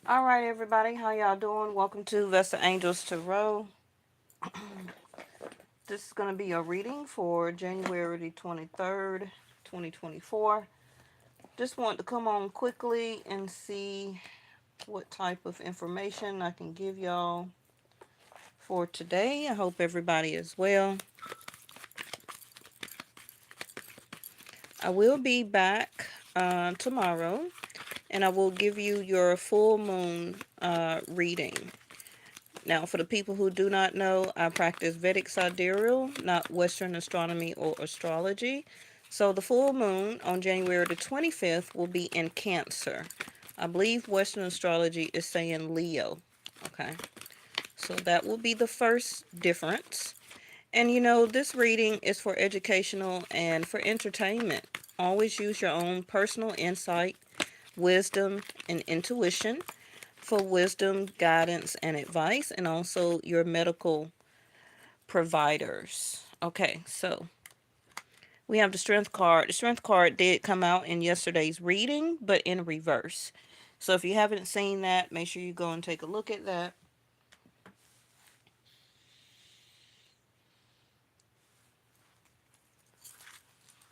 All right, everybody, how y'all doing? Welcome to Vesta Angels Tarot. This is going to be a reading for January the 23rd, 2024. Just want to come on quickly and see what type of information I can give y'all for today. I hope everybody is well. I will be back tomorrow, and I will give you your full moon reading. Now, for the people who do not know, I practice Vedic sidereal, not Western astronomy or astrology. So the full moon on January the 25th will be in Cancer. I believe Western astrology is saying Leo. Okay, so that will be the first difference. And this reading is for educational and for entertainment. Always use your own personal insight, wisdom, and intuition for wisdom, guidance, and advice, and also your medical providers. Okay, so we have the Strength card. The Strength card did come out in yesterday's reading, but in reverse. So if you haven't seen that, make sure you go and take a look at that.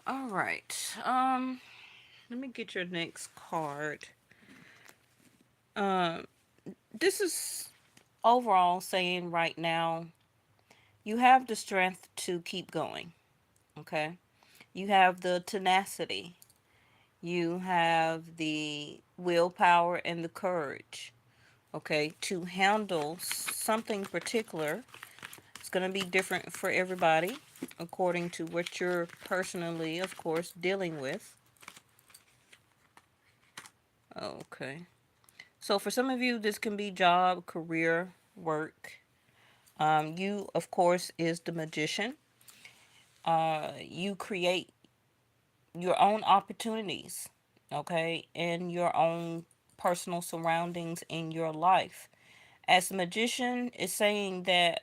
All right. Let me get your next card. Um, this is overall saying right now you have the strength to keep going. Okay. You have the tenacity. You have the willpower and the courage, okay, to handle something particular. It's going to be different for everybody according to what you're personally, of course, dealing with. Okay. So for some of you, this can be job, career, work. You, of course, is the magician. You create your own opportunities, okay, and your own personal surroundings in your life. As the magician is saying that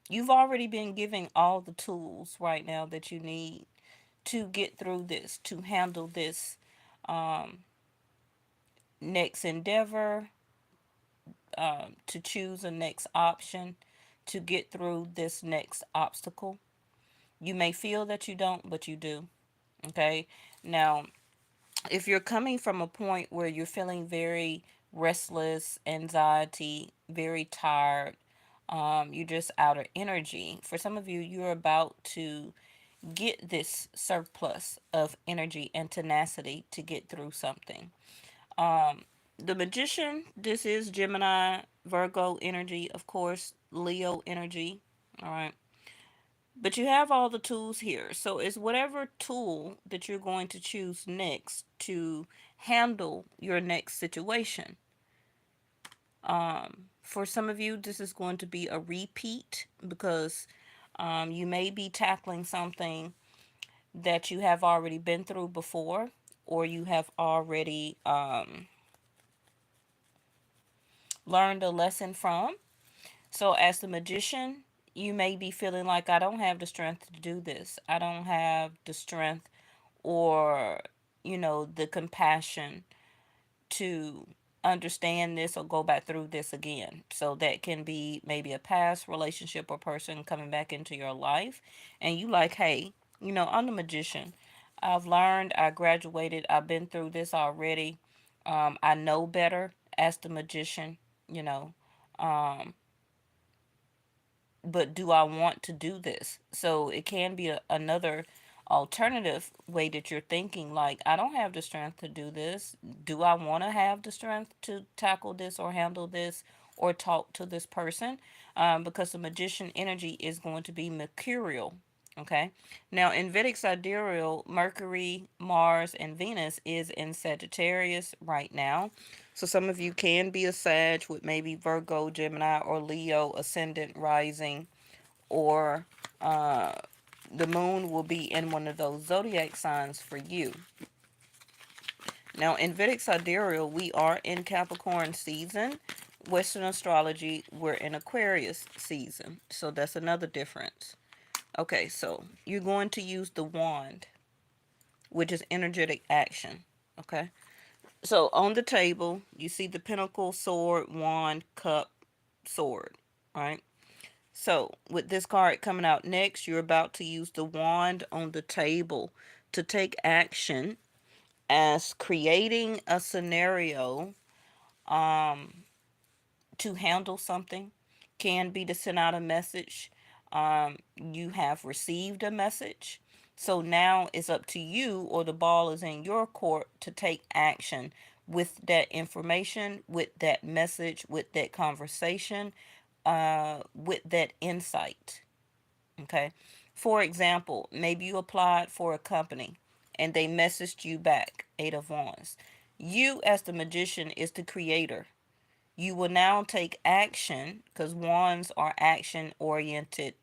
you've already been given all the tools right now that you need to get through this, to handle this um, next endeavor, to choose a next option, to get through this next obstacle. You may feel that you don't, but you do. Okay. Now, if you're coming from a point where you're feeling very restless, anxiety, very tired, you're just out of energy. For some of you, you're about to get this surplus of energy and tenacity to get through something. Um, the magician, this is Gemini, Virgo energy, of course, Leo energy. All right. But you have all the tools here. So it's whatever tool that you're going to choose next to handle your next situation. For some of you, this is going to be a repeat because you may be tackling something that you have already been through before, or you have already learned a lesson from. So, as the magician, you may be feeling like, I don't have the strength to do this. I don't have the strength or, the compassion to understand this or go back through this again. So, that can be maybe a past relationship or person coming back into your life. And you like, hey, I'm the magician. I've learned, I graduated, I've been through this already. I know better as the magician, you know. Um, but do I want to do this? So it can be another alternative way that you're thinking, like, I don't have the strength to do this. Do I want to have the strength to tackle this or handle this or talk to this person? Because the magician energy is going to be mercurial. Okay. Now, in Vedic sidereal, Mercury, Mars, and Venus is in Sagittarius right now. So some of you can be a Sag with maybe Virgo, Gemini, or Leo ascendant rising, or uh, the moon will be in one of those zodiac signs for you. Now, in Vedic sidereal, we are in Capricorn season. Western astrology, we're in Aquarius season. So that's another difference. Okay, so you're going to use the wand, which is energetic action. Okay, So on the table, you see the pentacle, sword, wand, cup, sword, right? So with this card coming out next, you're about to use the wand on the table to take action as creating a scenario to handle something. Can be to send out a message. You have received a message. So now it's up to you, or the ball is in your court, to take action with that information, with that message, with that conversation, with that insight. Okay. For example, maybe you applied for a company and they messaged you back, Eight of Wands. You, as the magician, is the creator. You will now take action because wands are action oriented,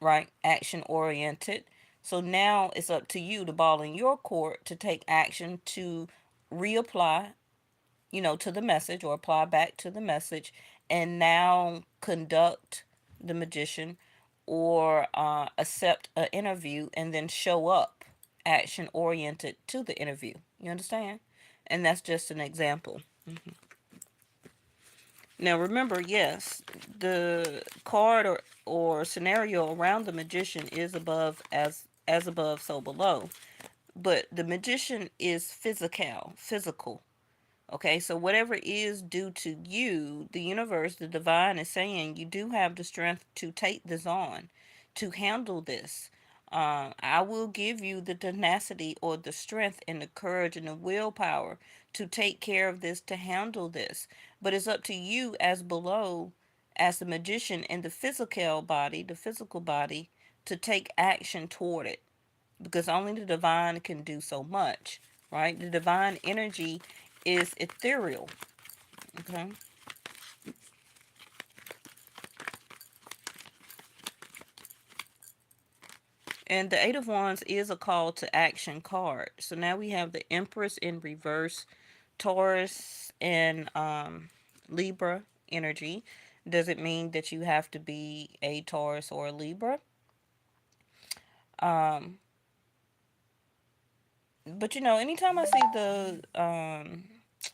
right? Action oriented. So now it's up to you, the ball in your court, to take action to reapply, to the message, or apply back to the message, and now conduct the magician, or accept an interview and then show up action oriented to the interview. You understand? And that's just an example. Now remember, yes, the card or scenario around the magician is above, as above, so below. But the magician is physical. Okay, so whatever is due to you, the universe, the divine is saying you do have the strength to take this on, to handle this. I will give you the tenacity, or the strength and the courage and the willpower to take care of this, to handle this. But it's up to you, as below, as the magician in the physical body, to take action toward it, because only the divine can do so much, right? The divine energy is ethereal, okay? And the Eight of Wands is a call to action card. So now we have the Empress in reverse, Taurus and Libra energy. Does it mean that you have to be a Taurus or a Libra? Um, but anytime I see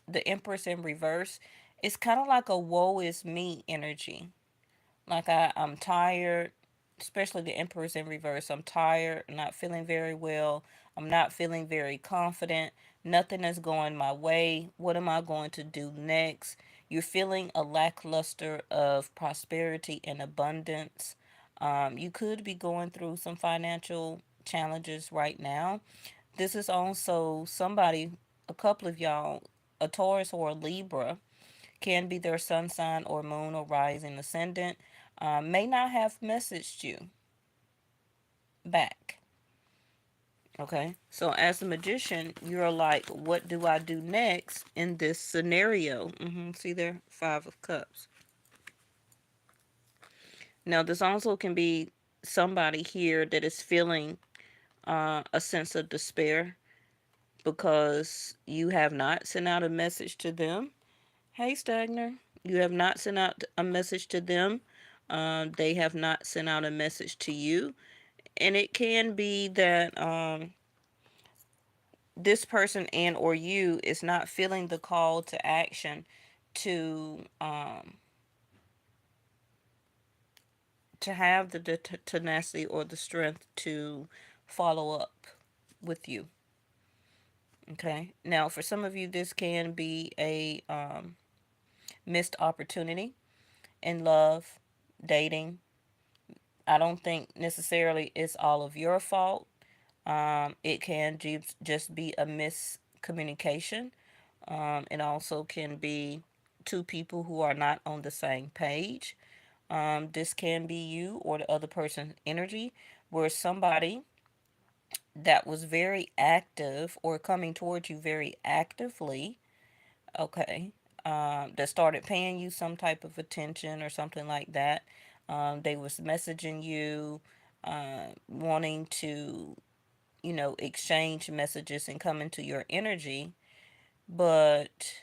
the Empress in reverse, it's kind of like a woe is me energy. Like I'm tired, especially the Emperor's in reverse. I'm tired, not feeling very well. I'm not feeling very confident. Nothing is going my way. What am I going to do next? You're feeling a lackluster of prosperity and abundance. You could be going through some financial challenges right now. This is also somebody, a couple of y'all, a Taurus or a Libra, can be their sun sign or moon or rising ascendant, may not have messaged you back. Okay, so as a magician, you're like, what do I do next in this scenario? See there, Five of Cups. Now, this also can be somebody here that is feeling a sense of despair because you have not sent out a message to them. Hey, Stagner. You have not sent out a message to them. They have not sent out a message to you. And it can be that this person and or you is not feeling the call to action to have the tenacity or the strength to follow up with you. Okay. Now, for some of you, this can be a missed opportunity in love, dating. I don't think necessarily it's all of your fault. It can just be a miscommunication. It also can be two people who are not on the same page. This can be you or the other person's energy, where somebody that was very active or coming towards you very actively, okay, that started paying you some type of attention or something like that. They was messaging you, wanting to, exchange messages and come into your energy, but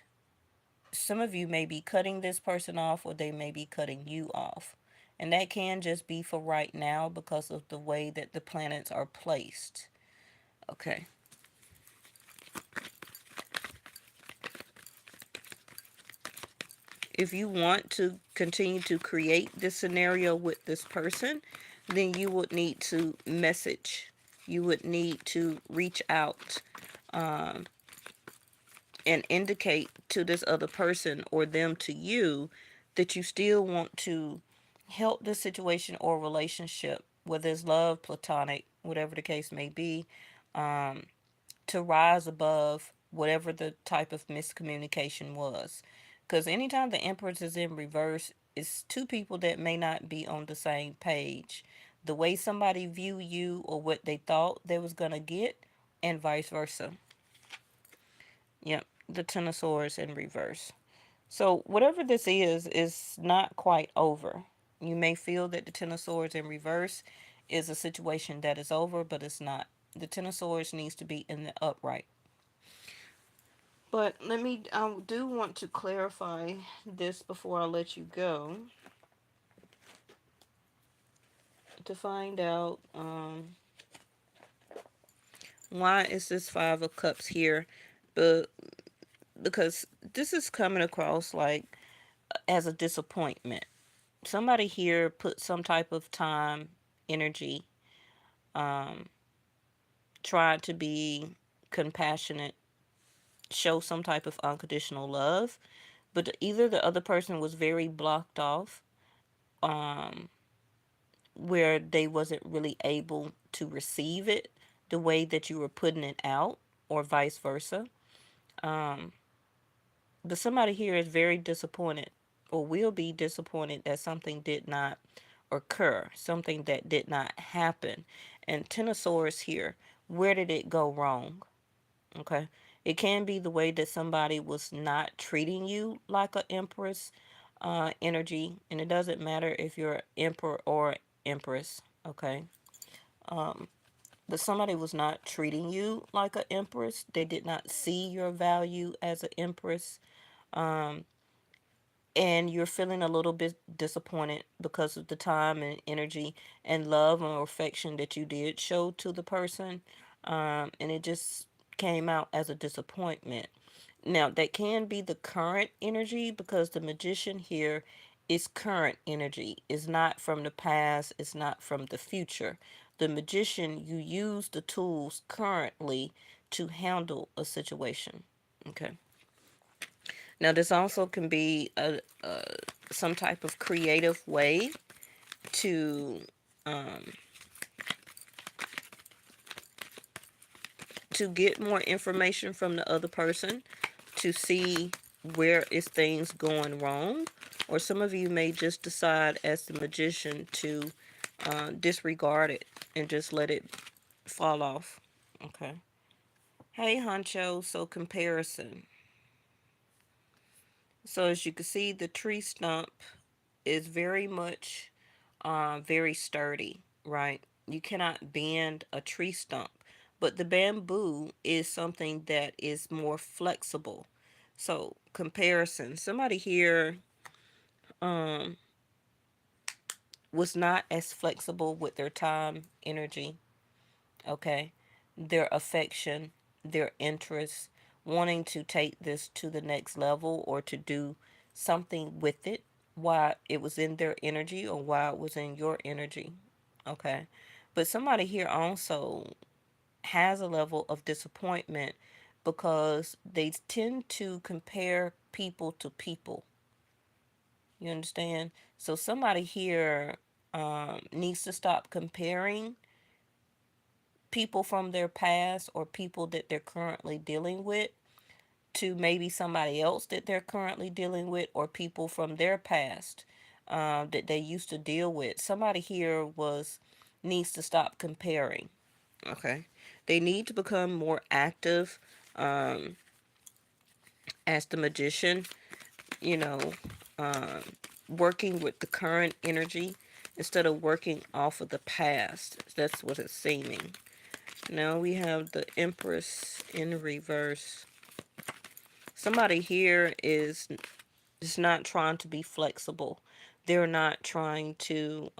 some of you may be cutting this person off, or they may be cutting you off. And that can just be for right now because of the way that the planets are placed. Okay. If you want to continue to create this scenario with this person, then you would need to message. You would need to reach out um, and indicate to this other person or them to you that you still want to help the situation or relationship, whether it's love, platonic, whatever the case may be, um, to rise above whatever the type of miscommunication was. Because anytime the Empress is in reverse, it's two people that may not be on the same page. The way somebody view you or what they thought they was gonna get, and vice versa. Yep, the Ten of Swords in reverse. So whatever this is not quite over. You may feel that the Ten of Swords in reverse is a situation that is over, but it's not. The Ten of Swords needs to be in the upright. But I do want to clarify this before I let you go to find out why is this Five of Cups here, but because this is coming across like as a disappointment. Somebody here put some type of time, energy, um, tried to be compassionate, show some type of unconditional love, but either the other person was very blocked off, um, where they wasn't really able to receive it the way that you were putting it out, or vice versa. Um, but somebody here is very disappointed, or will be disappointed, that something did not occur, something that did not happen. And Ten of Swords here, where did it go wrong? Okay. It can be the way that somebody was not treating you like a empress energy, and it doesn't matter if you're emperor or empress. Okay. Um, but somebody was not treating you like an empress. They did not see your value as an empress. Um, and you're feeling a little bit disappointed because of the time and energy and love or affection that you did show to the person, and it just came out as a disappointment. Now that can be the current energy, because the Magician here is current energy. It's not from the past, it's not from the future. The Magician, you use the tools currently to handle a situation. Okay. Now, this also can be some type of creative way to um, to get more information from the other person, to see where is things going wrong, or some of you may just decide as the Magician to disregard it and just let it fall off. Okay. Hey, Honcho. So comparison. So as you can see, the tree stump is very much very sturdy, right? You cannot bend a tree stump, but the bamboo is something that is more flexible. So comparison, somebody here um, was not as flexible with their time, energy, okay, their affection, their interest, wanting to take this to the next level or to do something with it while it was in their energy or while it was in your energy. Okay. But somebody here also has a level of disappointment because they tend to compare people to people. You understand? So somebody here needs to stop comparing people from their past or people that they're currently dealing with to maybe somebody else that they're currently dealing with, or people from their past that they used to deal with. Somebody here was needs to stop comparing. Okay, they need to become more active um, as the Magician. You know, um, working with the current energy instead of working off of the past. That's what it's seeming. Now we have the Empress in reverse. Somebody here is just not trying to be flexible. They're not trying to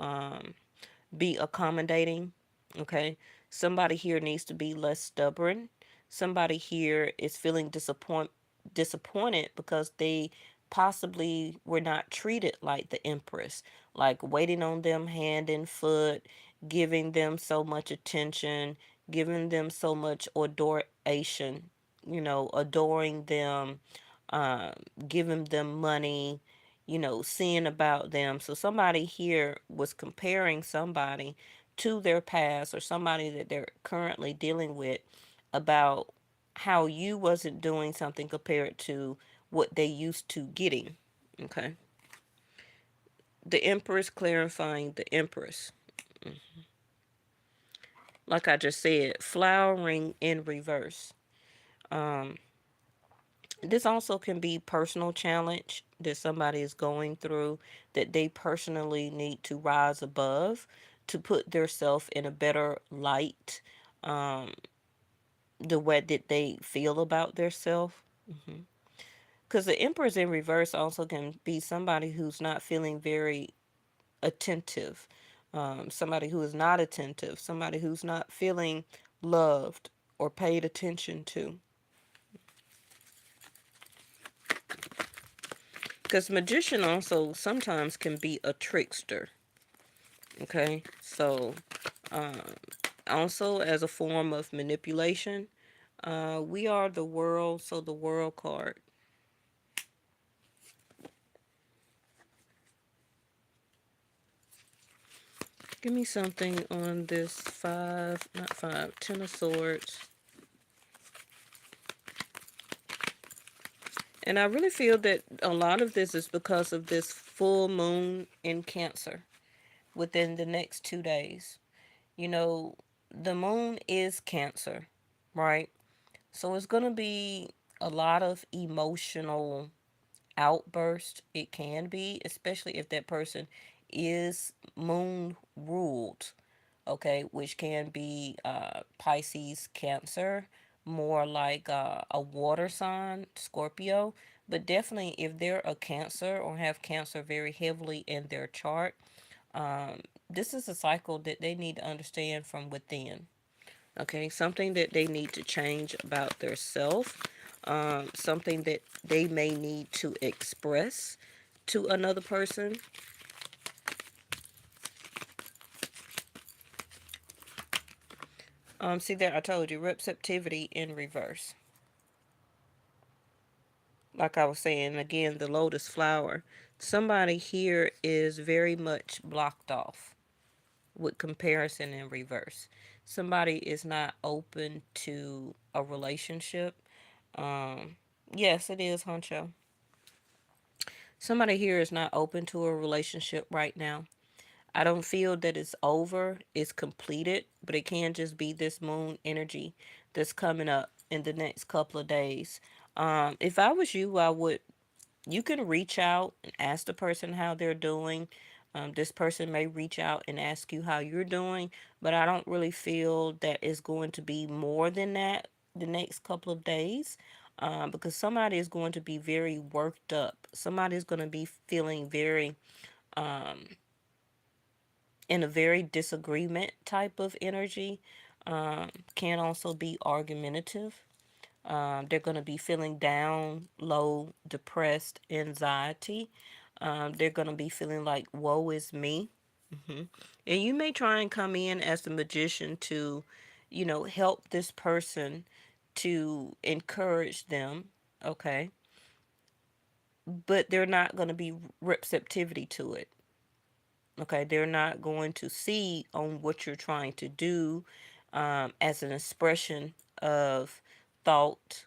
be accommodating. Okay. Somebody here needs to be less stubborn. Somebody here is feeling disappointed because they possibly were not treated like the empress, like waiting on them hand and foot, giving them so much attention, giving them so much adoration, adoring them, um, giving them money, seeing about them. So somebody here was comparing somebody to their past or somebody that they're currently dealing with about how you wasn't doing something compared to what they used to getting. Okay. The Empress clarifying the Empress. Like I just said, flowering in reverse. Um, this also can be personal challenge that somebody is going through that they personally need to rise above to put themselves in a better light. Um, the way that they feel about themselves. Because the Empress in reverse also can be somebody who's not feeling very attentive, somebody who is not attentive, somebody who's not feeling loved or paid attention to. Because magician also sometimes can be a trickster. Okay, so um, also as a form of manipulation, we are the world, so the world card. Give me something on this five, not five, 10 of swords. And I really feel that a lot of this is because of this full moon in Cancer within the next 2 days. You know, the moon is Cancer, right? So it's going to be a lot of emotional outburst. It can be, especially if that person is moon ruled, okay, which can be Pisces, Cancer, more like a water sign, Scorpio. But definitely, if they're a Cancer or have Cancer very heavily in their chart, this is a cycle that they need to understand from within. Okay, something that they need to change about their self, something that they may need to express to another person. See there, I told you, receptivity in reverse. Like I was saying, again, the lotus flower. Somebody here is very much blocked off with comparison in reverse. Somebody is not open to a relationship. Um, yes, it is, Honcho. Somebody here is not open to a relationship right now. I don't feel that it's over, it's completed, but it can just be this moon energy that's coming up in the next couple of days. If I was you, you can reach out and ask the person how they're doing. This person may reach out and ask you how you're doing, but I don't really feel that it's going to be more than that the next couple of days. Because somebody is going to be very worked up. Somebody is going to be feeling very um, in a very disagreement type of energy. Can also be argumentative. They're going to be feeling down, low, depressed, anxiety. They're going to be feeling like, woe is me. hmm And you may try and come in as the magician to, help this person to encourage them. Okay. But they're not going to be receptivity to it. Okay, they're not going to see on what you're trying to do as an expression of thought,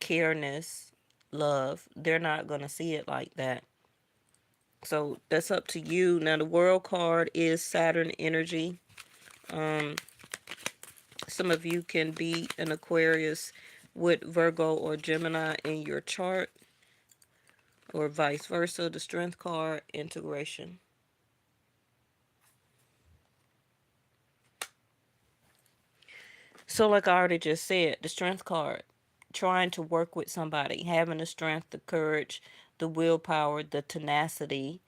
careness, love. They're not going to see it like that. So that's up to you. Now, the world card is Saturn energy. Um, some of you can be an Aquarius with Virgo or Gemini in your chart, or vice versa. The Strength card, integration. So, like I already just said, the strength card, trying to work with somebody, having the strength, the courage, the willpower, the tenacity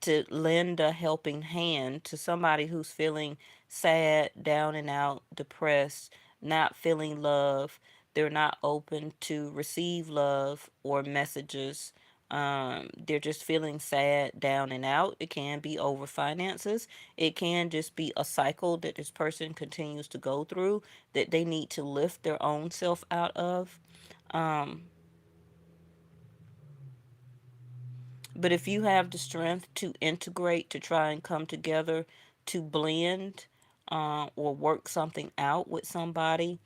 to lend a helping hand to somebody who's feeling sad, down and out, depressed, not feeling love. They're not open to receive love or messages. They're just feeling sad, down and out. It can be over finances. It can just be a cycle that this person continues to go through that they need to lift their own self out of. Um, but if you have the strength to integrate, to try and come together, to blend, or work something out with somebody,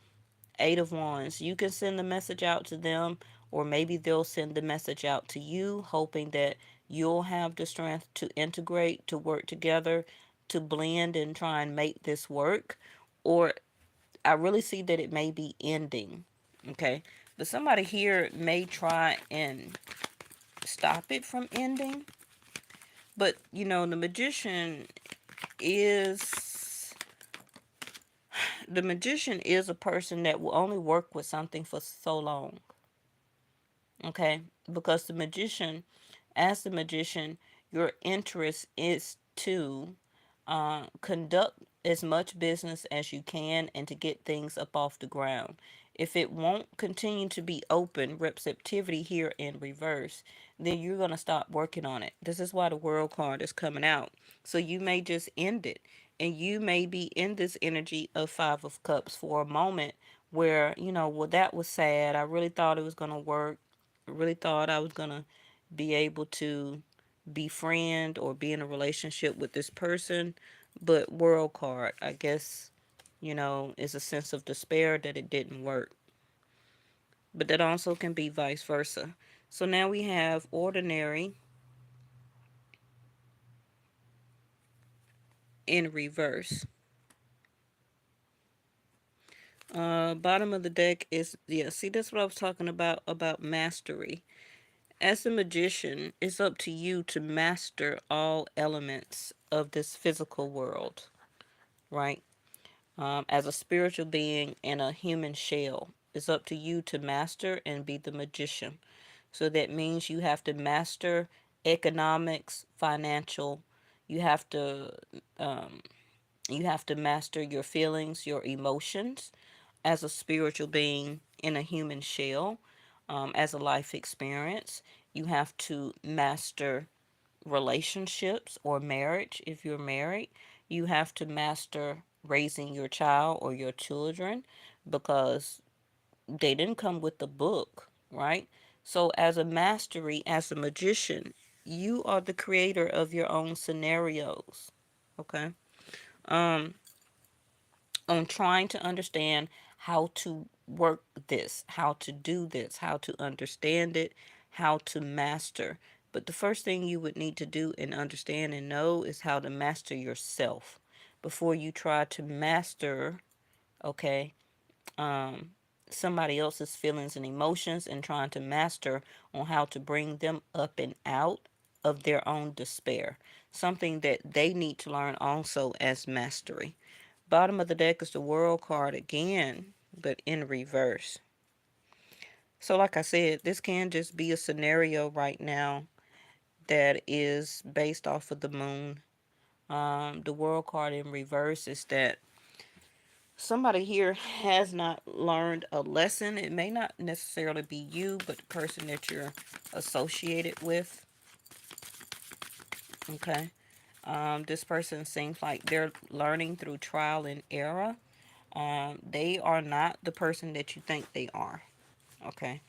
Eight of Wands, you can send the message out to them, or maybe they'll send the message out to you, hoping that you'll have the strength to integrate, to work together, to blend and try and make this work. Or I really see that it may be ending. Okay. But somebody here may try and stop it from ending. But, the magician is a person that will only work with something for so long. Okay, because as the magician, your interest is to conduct as much business as you can and to get things up off the ground. If it won't continue to be open, receptivity here in reverse, then you're going to stop working on it. This is why the world card is coming out. So you may just end it. And you may be in this energy of Five of Cups for a moment where, well, that was sad. I really thought it was going to work. I really thought I was going to be able to befriend or be in a relationship with this person. But world card, I guess, is a sense of despair that it didn't work. But that also can be vice versa. So now we have ordinary in reverse. Bottom of the deck is, yeah, see, that's what I was talking about mastery. As a magician, it's up to you to master all elements of this physical world, right? As a spiritual being in a human shell, it's up to you to master and be the magician. So that means you have to master economics, financial. You have to um, you have to master your feelings, your emotions, as a spiritual being in a human shell, as a life experience. You have to master relationships or marriage if you're married. You have to master raising your child or your children because they didn't come with the book, right? So, as a mastery, as a magician, you are the creator of your own scenarios, okay? Um, on trying to understand how to work this, how to do this, how to understand it, how to master. But the first thing you would need to do and understand and know is how to master yourself before you try to master, okay, um, somebody else's feelings and emotions and trying to master on how to bring them up and out of their own despair. Something that they need to learn also as mastery. Bottom of the deck is the World card again, but in reverse. So, like I said, this can just be a scenario right now that is based off of the moon. The World card in reverse is that somebody here has not learned a lesson. It may not necessarily be you, but the person that you're associated with. Okay. This person seems like they're learning through trial and error. They are not the person that you think they are. Okay.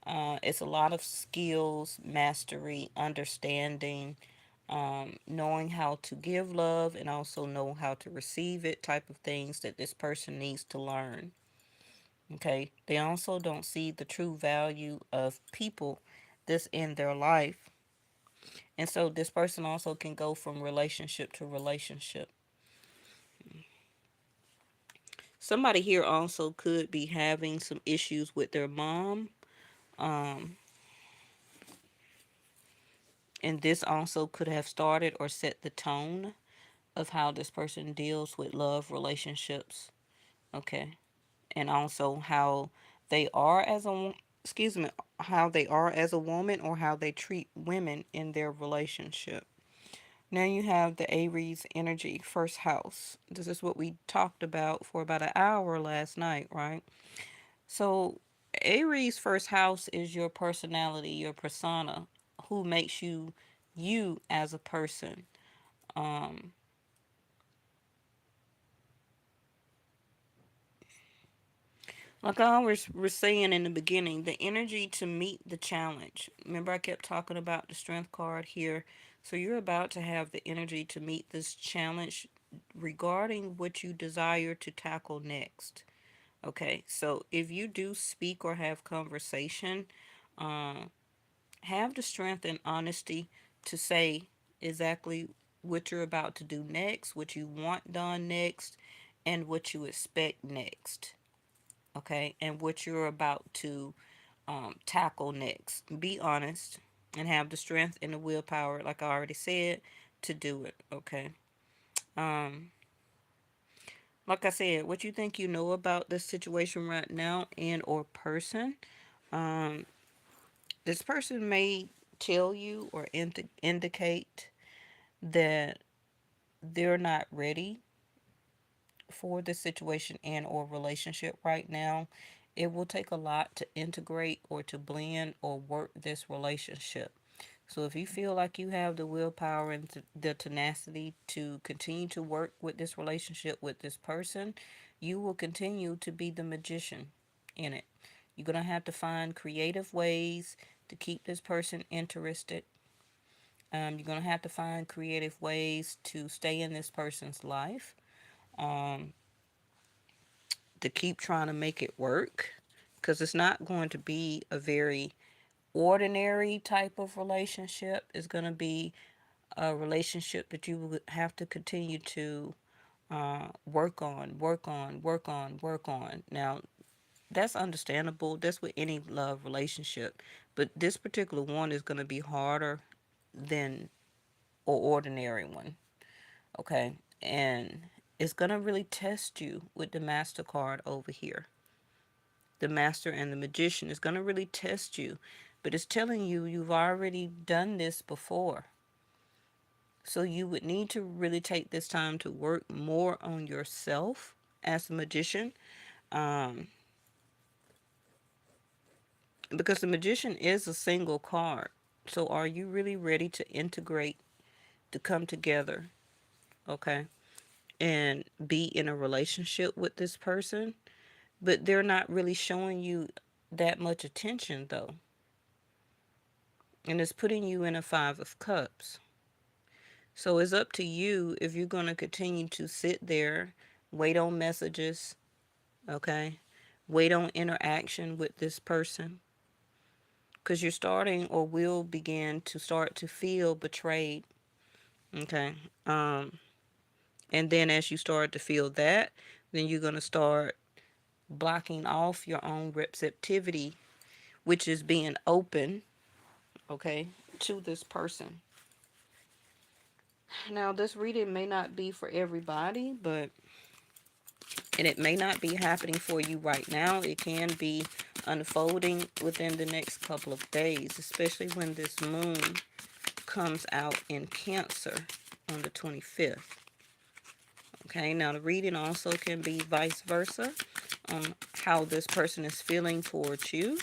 It's a lot of skills, mastery, understanding, knowing how to give love and also know how to receive it type of things that this person needs to learn. Okay. They also don't see the true value of people that's in their life. And so this person also can go from relationship to relationship. Somebody here also could be having some issues with their mom. Um, and this also could have started or set the tone of how this person deals with love relationships. Okay. And also how they are as a excuse me, how they are as a woman or how they treat women in their relationship. Now you have the Aries energy, first house. This is what we talked about for about an hour last night, right? So Aries first house is your personality, your persona, who makes you you as a person. Um, like I always was saying in the beginning, the energy to meet the challenge. Remember, I kept talking about the strength card here. So you're about to have the energy to meet this challenge regarding what you desire to tackle next. Okay, so if you do speak or have conversation, um, have the strength and honesty to say exactly what you're about to do next, what you want done next, and what you expect next. Okay, and what you're about to tackle next. Be honest and have the strength and the willpower, like I already said, to do it. Okay. Um, like I said, what you think you know about this situation right now and or person. Um, this person may tell you or indicate that they're not ready for the situation and or relationship right now. It will take a lot to integrate or to blend or work this relationship. So if you feel like you have the willpower and the tenacity to continue to work with this relationship with this person, you will continue to be the magician in it. You're going to have to find creative ways to keep this person interested. You're going to have to find creative ways to stay in this person's life, um, to keep trying to make it work. Because it's not going to be a very ordinary type of relationship. It's going to be a relationship that you will have to continue to work on, work on, work on, work on. Now, that's understandable. That's with any love relationship. But this particular one is going to be harder than an ordinary one. Okay. And it's going to really test you with the MasterCard over here. The Master and the Magician is going to really test you. But it's telling you you've already done this before. So you would need to really take this time to work more on yourself as a magician, um, because the magician is a single card. So are you really ready to integrate, to come together, okay, and be in a relationship with this person? But they're not really showing you that much attention though. And it's putting you in a Five of Cups. So it's up to you if you're going to continue to sit there, wait on messages, okay? Wait on interaction with this person because you're starting or will begin to start to feel betrayed, okay? Um, and then as you start to feel that, then you're going to start blocking off your own receptivity, which is being open, okay, to this person. Now, this reading may not be for everybody, but and it may not be happening for you right now. It can be unfolding within the next couple of days, especially when this moon comes out in Cancer on the 25th. Okay, now the reading also can be vice versa on how this person is feeling towards you.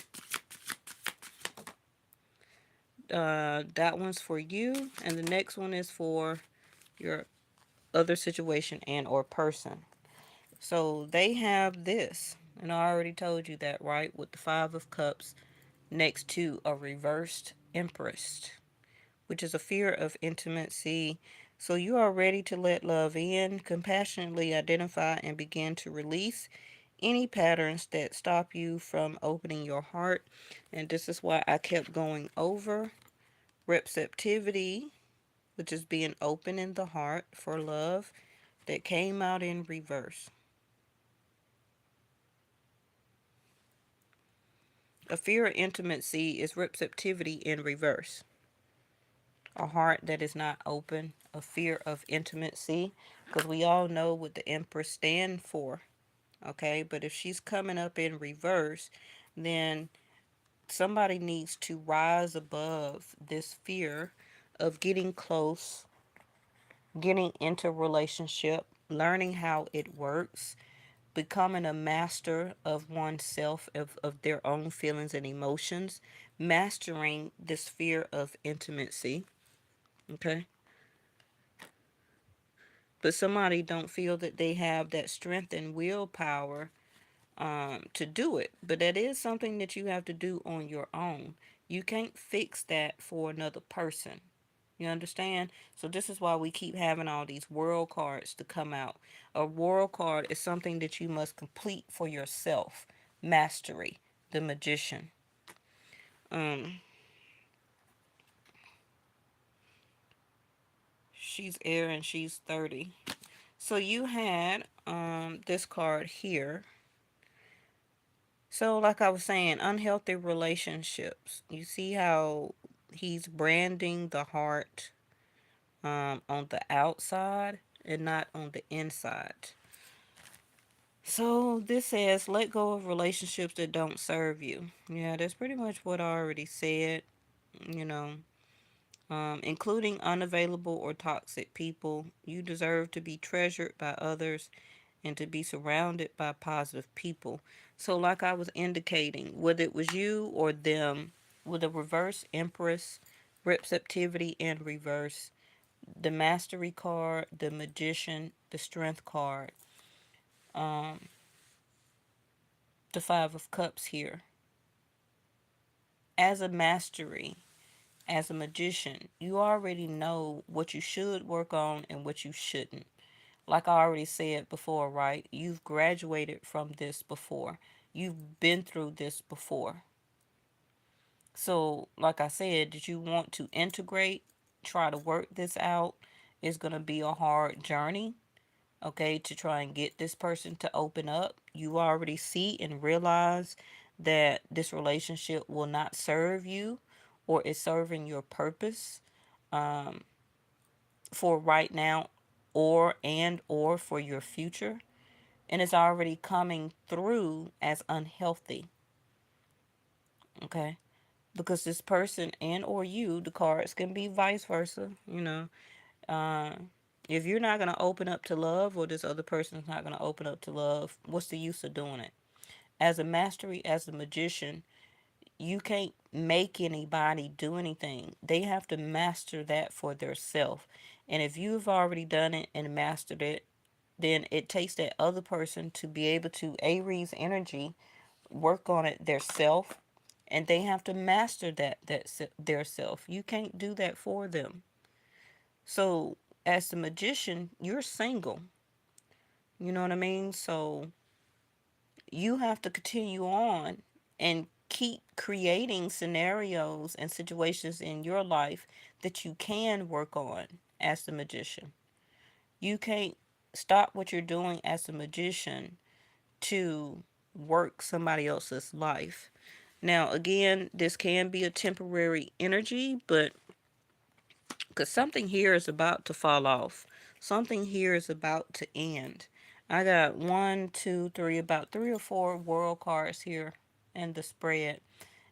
That one's for you, and the next one is for your other situation and or person. So they have this, and I already told you that, right? With the Five of Cups next to a reversed Empress, which is a fear of intimacy. So you are ready to let love in, compassionately identify and begin to release any patterns that stop you from opening your heart. And this is why I kept going over receptivity, which is being open in the heart for love, that came out in reverse. A fear of intimacy is receptivity in reverse. A heart that is not open, a fear of intimacy, because we all know what the Empress stand for, okay? But if she's coming up in reverse, then somebody needs to rise above this fear of getting close, getting into relationship, learning how it works, becoming a master of oneself, of their own feelings and emotions, mastering the sphere of intimacy. Okay. But somebody don't feel that they have that strength and willpower to do it. But that is something that you have to do on your own. You can't fix that for another person. You understand? So this is why we keep having all these world cards to come out. A world card is something that you must complete for yourself. Mastery, the magician. Um, she's air and she's 30. So you had this card here. So like I was saying, unhealthy relationships. You see how he's branding the heart on the outside and not on the inside. So this says, let go of relationships that don't serve you. Yeah, that's pretty much what I already said, you know, including unavailable or toxic people. You deserve to be treasured by others and to be surrounded by positive people. So, like I was indicating, whether it was you or them, with a reverse empress, receptivity and reverse, the mastery card, the magician, the strength card, um, the five of cups here. As a mastery, as a magician, you already know what you should work on and what you shouldn't. Like I already said before, right? You've graduated from this before. You've been through this before. So, like I said, did you want to integrate, try to work this out? It's going to be a hard journey, okay, to try and get this person to open up. You already see and realize that this relationship will not serve you or is serving your purpose um, for right now or for your future, and it's already coming through as unhealthy. Okay, because this person and or you, the cards can be vice versa, you know. uh, if you're not going to open up to love, or this other person is not going to open up to love, what's the use of doing it? As a mastery, as a magician, you can't make anybody do anything. They have to master that for theirself. And if you've already done it and mastered it, then it takes that other person to be able to Aries energy work on it theirself, and they have to master their self. You can't do that for them. So as the magician, you're single. You know what I mean? So you have to continue on and keep creating scenarios and situations in your life that you can work on as the magician. You can't stop what you're doing as a magician to work somebody else's life. Now, again, this can be a temporary energy, but because something here is about to fall off, something here is about to end. I got one, two, three, about three or four world cards here in the spread.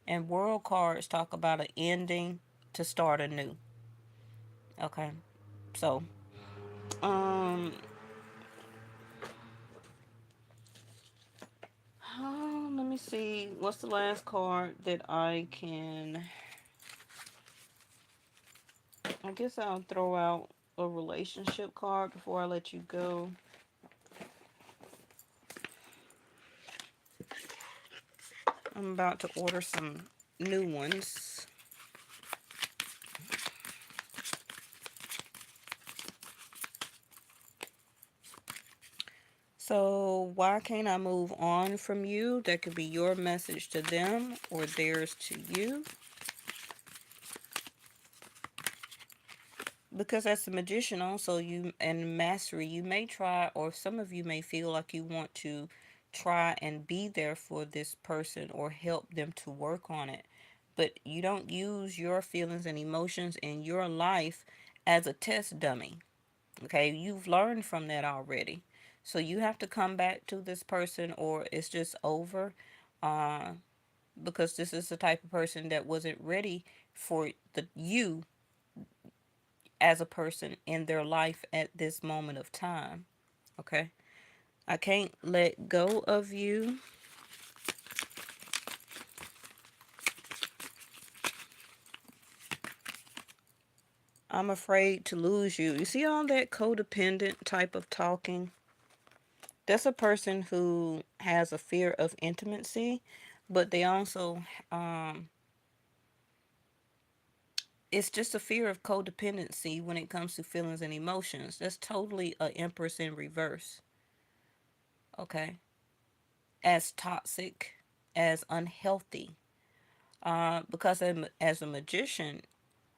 And world cards talk about an ending to start anew. Okay. So, um, let me see. What's the last card that I can. I guess I'll throw out a relationship card before I let you go. I'm about to order some new ones. So, why can't I move on from you? That could be your message to them or theirs to you. Because as a magician, also, you and mastery, you may try, or some of you may feel like you want to try and be there for this person or help them to work on it. But you don't use your feelings and emotions in your life as a test dummy. Okay, you've learned from that already. So you have to come back to this person or it's just over. Uh, because this is the type of person that wasn't ready for the you as a person in their life at this moment of time. Okay. I can't let go of you. I'm afraid to lose you. You see all that codependent type of talking? That's a person who has a fear of intimacy, but they also, um, it's just a fear of codependency when it comes to feelings and emotions. That's totally a empress in reverse, okay? As toxic, as unhealthy. Because as a magician,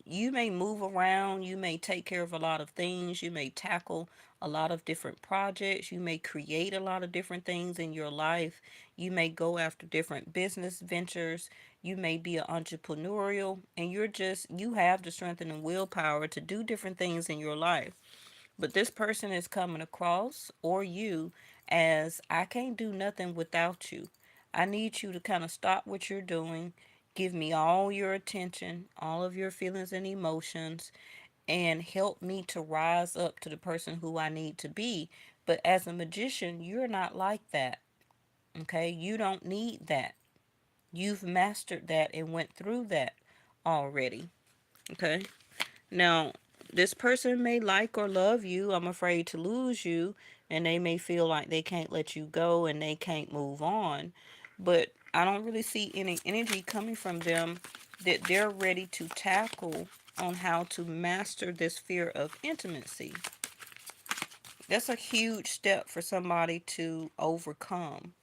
you may move around, you may take care of a lot of things, you may tackle a lot of different projects, you may create a lot of different things in your life, you may go after different business ventures, you may be an entrepreneurial, and you have the strength and the willpower to do different things in your life. But this person is coming across, or you, as I can't do nothing without you. I need you to kind of stop what you're doing, give me all your attention, all of your feelings and emotions, and help me to rise up to the person who I need to be. But as a magician, you're not like that. Okay? You don't need that. You've mastered that and went through that already. Okay? Now, this person may like or love you. I'm afraid to lose you, and they may feel like they can't let you go and they can't move on. But I don't really see any energy coming from them that they're ready to tackle on how to master this fear of intimacy. That's a huge step for somebody to overcome,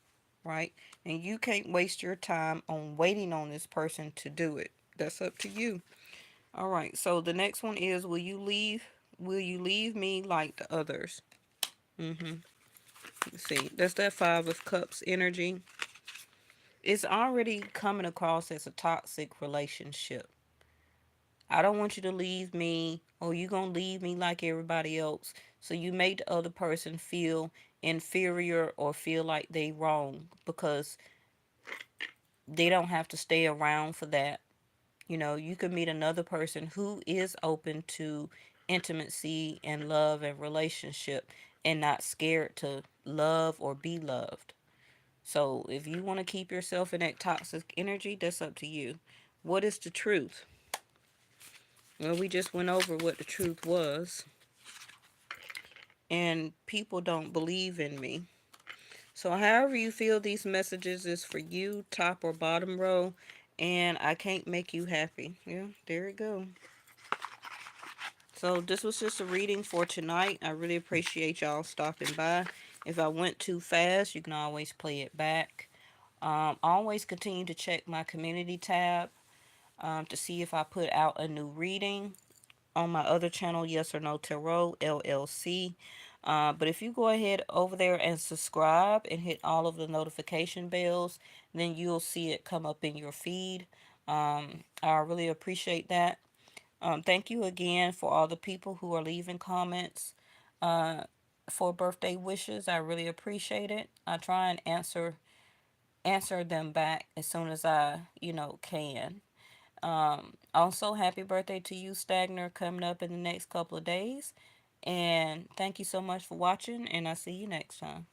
right? And you can't waste your time on waiting on this person to do it. That's up to you. All right. So the next one is, will you leave me like the others? Mhm. Let's see. That's that 5 of cups energy. It's already coming across as a toxic relationship. I don't want you to leave me, or you going to leave me like everybody else. So you make the other person feel inferior or feel like they wrong because they don't have to stay around for that. You know, you could meet another person who is open to intimacy and love and relationship and not scared to love or be loved. So if you want to keep yourself in that toxic energy, that's up to you. What is the truth? Well, we just went over what the truth was, and people don't believe in me. So, however you feel these messages is for you, top or bottom row, and I can't make you happy. Yeah, there you go. So this was just a reading for tonight. I really appreciate y'all stopping by. If I went too fast, you can always play it back. Always continue to check my community tab to see if I put out a new reading on my other channel, Yes or No Tarot LLC. But if you go ahead over there and subscribe and hit all of the notification bells, then you'll see it come up in your feed. I really appreciate that. Thank you again for all the people who are leaving comments uh, for birthday wishes. I really appreciate it. I try and answer them back as soon as I can. Also, happy birthday to you, Stagner, coming up in the next couple of days. And thank you so much for watching, and I'll see you next time.